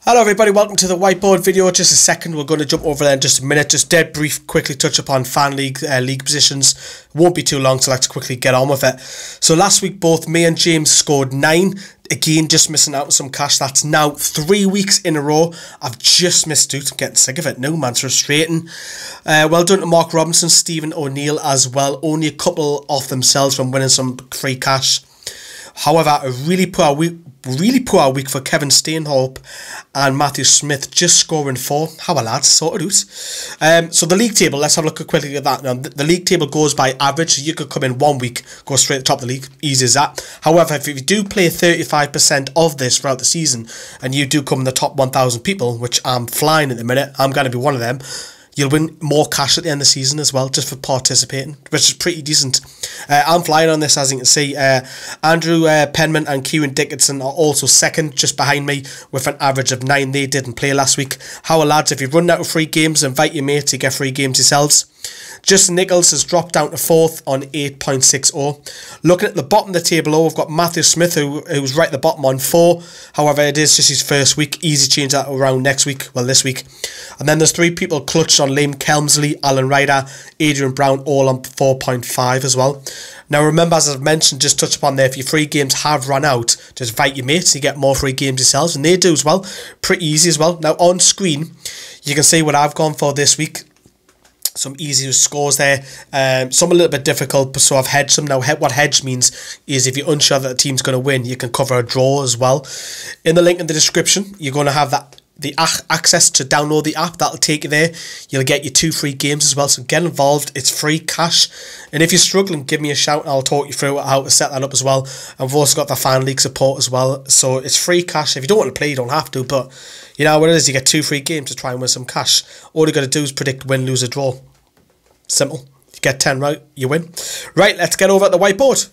Hello everybody, welcome to the whiteboard video. Just a second, we're going to jump over there in just a minute. Just dead brief, quickly touch upon fan league positions. Won't be too long, so let's quickly get on with it. So last week both me and James scored 9. Again, just missing out on some cash. That's now 3 weeks in a row. I've just missed out. I'm getting sick of it now, man. It's frustrating. Well done to Mark Robinson, Stephen O'Neill as well. Only a couple off themselves from winning some free cash. However, a really poor week for Kevin Stanhope and Matthew Smith, just scoring 4. How are lads? Sorted out. So the league table, let's have a look quickly at that. Now, the league table goes by average, so you could come in 1 week, go straight to the top of the league, easy as that. However, if you do play 35% of this throughout the season, and you do come in the top 1,000 people, which I'm flying at the minute, I'm going to be one of them, you'll win more cash at the end of the season as well, just for participating, which is pretty decent. I'm flying on this, as you can see. Andrew Penman and Kieran Dickinson are also second, just behind me, with an average of 9. They didn't play last week. How are lads? If you've run out of free games, invite your mate to get free games yourselves. Justin Nichols has dropped down to 4th on 8.60. Looking at the bottom of the table, we've got Matthew Smith, who's right at the bottom on 4. However, it is just his first week. Easy change that around next week. Well, this week. And then there's 3 people clutched on: Liam Kelmsley, Alan Ryder, Adrian Brown, all on 4.5 as well. Now remember, as I've mentioned, just touch upon there, if your free games have run out, just invite your mates, you get more free games yourselves, and they do as well. Pretty easy as well. Now on screen, you can see what I've gone for this week. Some easier scores there, some a little bit difficult, so I've hedged them. Now what hedge means is if you're unsure that the team's going to win, you can cover a draw as well. In the link in the description, you're going to have the access to download the app. That'll take you there. You'll get your 2 free games as well, so get involved. It's free cash, and if you're struggling, give me a shout and I'll talk you through how to set that up as well. And we've also got the fan league support as well, so it's free cash. If you don't want to play, you don't have to, but you know what it is, you get 2 free games to try and win some cash. All you got to do is predict win, lose or draw. Simple. You get 10 right, you win. Right, let's get over at the whiteboard.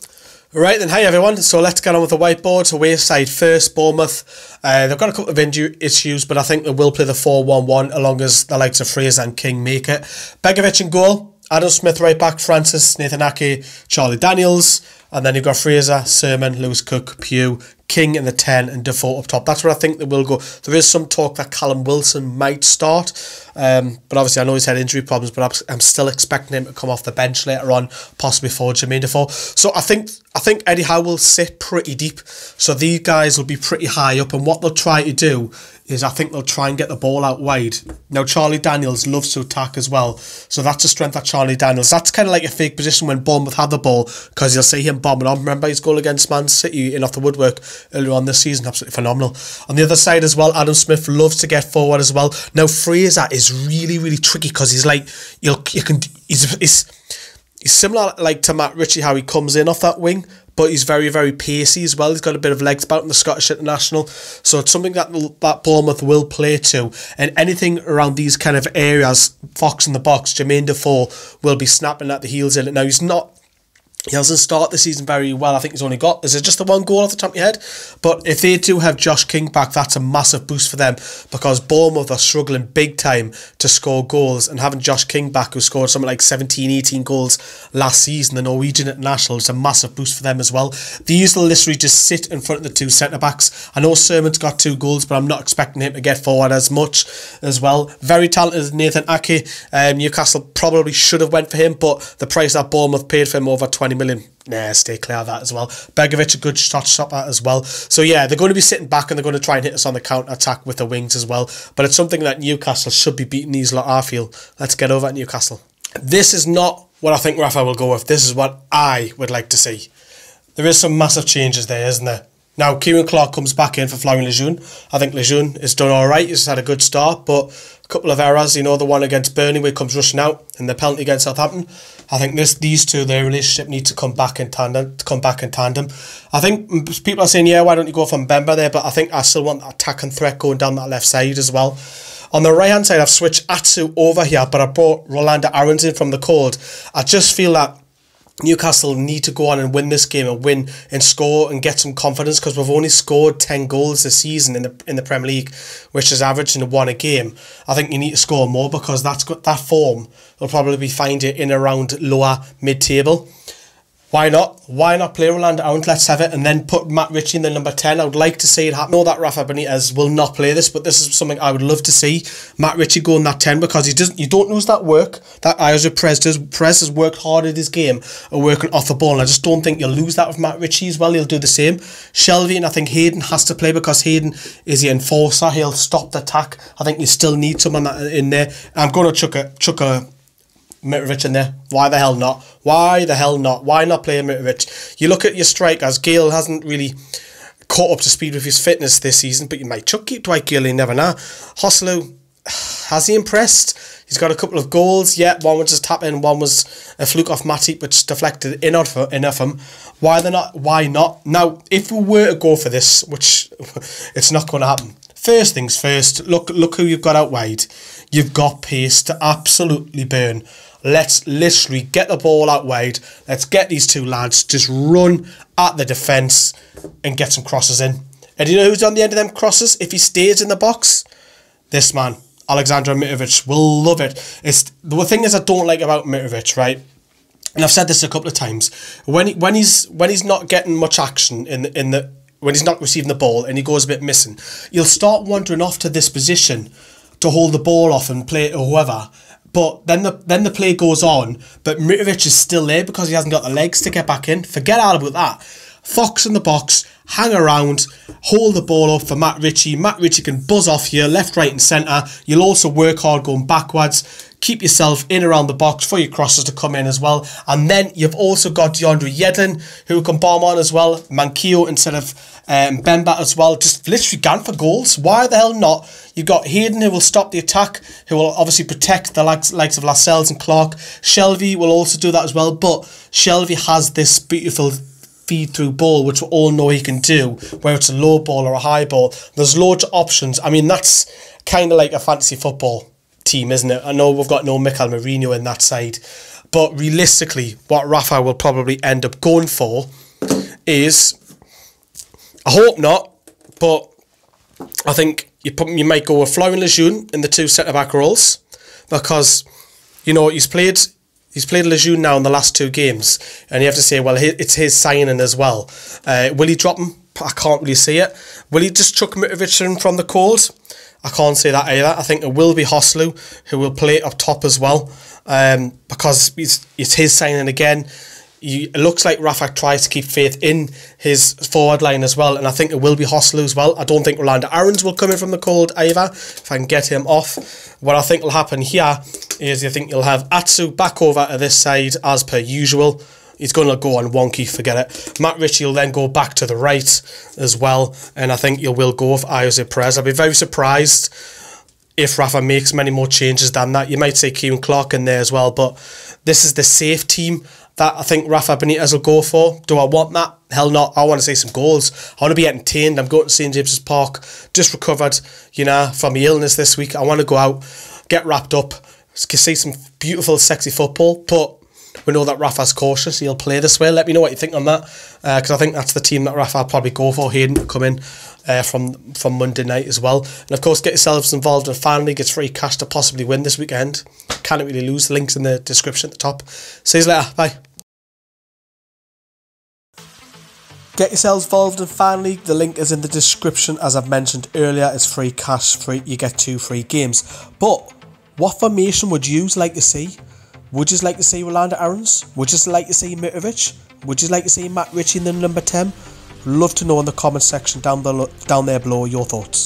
Right then, hi everyone. So let's get on with the whiteboard. So away side first, Bournemouth. They've got a couple of injury issues, but I think they will play the 4-1-1 along as the likes of Fraser and King make it. Begovic in goal. Adam Smith right back, Francis, Nathan Ake, Charlie Daniels. And then you've got Fraser, Sermon, Lewis Cook, Pugh, King in the 10 and Defoe up top. That's where I think they will go. There is some talk that Callum Wilson might start. But obviously I know he's had injury problems, but I'm still expecting him to come off the bench later on, possibly for Jermaine Defoe. So I think Eddie Howe will sit pretty deep. So these guys will be pretty high up, and what they'll try to do is I think they'll try and get the ball out wide. Now Charlie Daniels loves to attack as well, so that's a strength of Charlie Daniels. That's kind of like a fake position when Bournemouth had the ball, because you'll see him bombing on. Remember his goal against Man City in off the woodwork earlier on this season, absolutely phenomenal. On the other side as well, Adam Smith loves to get forward as well. Now Fraser is really tricky, because he's like he's similar like to Matt Ritchie, how he comes in off that wing, but he's very pacey as well. He's got a bit of legs about in the Scottish International, so it's something that Bournemouth will play to. And anything around these kind of areas, Fox in the box, Jermaine Defoe will be snapping at the heels in it. Now he hasn't started the season very well. I think he's only got, is it just the 1 goal off the top of your head? But if they do have Josh King back, that's a massive boost for them, because Bournemouth are struggling big time to score goals, and having Josh King back, who scored something like 17-18 goals last season, the Norwegian international, is a massive boost for them as well. These will literally just sit in front of the 2 centre-backs. I know Sermon's got 2 goals, but I'm not expecting him to get forward as much as well. Very talented Nathan Ake. Newcastle probably should have went for him, but the price that Bournemouth paid for him, over 20 million. Nah, stay clear of that as well. Begovic, a good shot stopper as well. So yeah, they're going to be sitting back, and they're going to try and hit us on the counter-attack with the wings as well. But it's something that Newcastle should be beating these lot, I feel. Let's get over at Newcastle. This is not what I think Rafa will go with. This is what I would like to see. There is some massive changes there, isn't there? Now, Kieran Clark comes back in for Florian Lejeune. I think Lejeune has done alright. He's had a good start, but a couple of errors. You know, the one against Burnley where he comes rushing out, and the penalty against Southampton. I think these two, their relationship need to come back in tandem. I think people are saying, yeah, why don't you go for Mbemba there? But I think I still want that attacking threat going down that left side as well. On the right hand side, I've switched Atsu over here, but I brought Rolando Aarons in from the cold. I just feel that Newcastle need to go on and win this game, and win and score and get some confidence, because we've only scored 10 goals this season in the Premier League, which is averaging 1 a game. I think you need to score more, because that form will probably be find you in around lower mid-table. Why not? Why not play Rolando Aarons? Let's have it, and then put Matt Ritchie in the number 10. I would like to see it happen. I know that Rafa Benitez will not play this, but this is something I would love to see. Matt Ritchie go in that 10, because you don't lose that work that Ayoze Perez does. Perez has worked hard at his game and working off the ball, and I just don't think you'll lose that with Matt Ritchie as well. He'll do the same. Shelvey, and I think Hayden has to play, because Hayden is the enforcer. He'll stop the attack. I think you still need someone in there. I'm going to chuck a Mitrovic in there. Why the hell not? Why the hell not? Why not play Mitrovic? You look at your strikers. Gale hasn't really caught up to speed with his fitness this season, but you might keep Dwight Gale, you never know. Hoslu, has he impressed? He's got a couple of goals. Yeah, one was just tap in, one was a fluke off Matip, which deflected in off him. Why not? Why not? Now, if we were to go for this, which it's not going to happen. First things first, look who you've got out wide. You've got pace to absolutely burn. Let's literally get the ball out wide. Let's get these two lads just run at the defence and get some crosses in. And you know who's on the end of them crosses? If he stays in the box, this man, Alexander Mitrovic, will love it. The thing is I don't like about Mitrovic, right? And I've said this a couple of times. When he's not getting much action when he's not receiving the ball and he goes a bit missing, you'll start wandering off to this position to hold the ball off and play it or whoever. But then the play goes on, but Mitrovic is still there because he hasn't got the legs to get back in. Forget all about that. Fox in the box, hang around, hold the ball up for Matt Ritchie. Matt Ritchie can buzz off here, left, right and centre. You'll also work hard going backwards. Keep yourself in around the box for your crosses to come in as well. And then you've also got DeAndre Yedlin, who can bomb on as well. Manquillo instead of Bemba as well. Just literally going for goals. Why the hell not? You've got Hayden, who will stop the attack, who will obviously protect the likes of Lascelles and Clark. Shelvey will also do that as well. But Shelvey has this beautiful feed through ball, which we all know he can do, whether it's a low ball or a high ball. There's loads of options. I mean, that's kind of like a fantasy football team, isn't it? I know we've got no Mikel Merino in that side, but realistically what Rafa will probably end up going for is, I hope not, but I think you might go with Florian Lejeune in the two centre-back roles, because, you know, he's played Lejeune now in the last two games, and you have to say, well, it's his signing as well. Will he drop him? I can't really see it. Will he just chuck Mitrovic in from the cold? I can't say that either. I think it will be Hoslu who will play up top as well, because it's his signing again. It looks like Rafa tries to keep faith in his forward line as well, and I think it will be Hoslu as well. I don't think Rolando Aarons will come in from the cold either, if I can get him off. What I think will happen here is I think you'll have Atsu back over to this side as per usual. He's going to go on wonky, forget it. Matt Ritchie will then go back to the right as well, and I think you will go with Ayoze Perez. I'll be very surprised if Rafa makes many more changes than that. You might say Kieran Clark in there as well, but this is the safe team that I think Rafa Benitez will go for. Do I want that? Hell not. I want to see some goals. I want to be entertained. I'm going to St James's Park, just recovered, you know, from my illness this week. I want to go out, get wrapped up, see some beautiful, sexy football, but we know that Rafa's cautious. He'll play this way. Let me know what you think on that, because I think that's the team that Rafa will probably go for. Hayden to come in from Monday night as well. And of course, get yourselves involved in a fan league. It's free cash to possibly win this weekend. Can't really lose. The link's in the description at the top. See you later. Bye. Get yourselves involved in Fan League. The link is in the description. As I've mentioned earlier, it's free cash. You get 2 free games. But what formation would you like to see? Would you like to see Rolando Aarons? Would you like to see Mitrovic? Would you like to see Matt Ritchie in the number 10? Love to know in the comment section down there below your thoughts.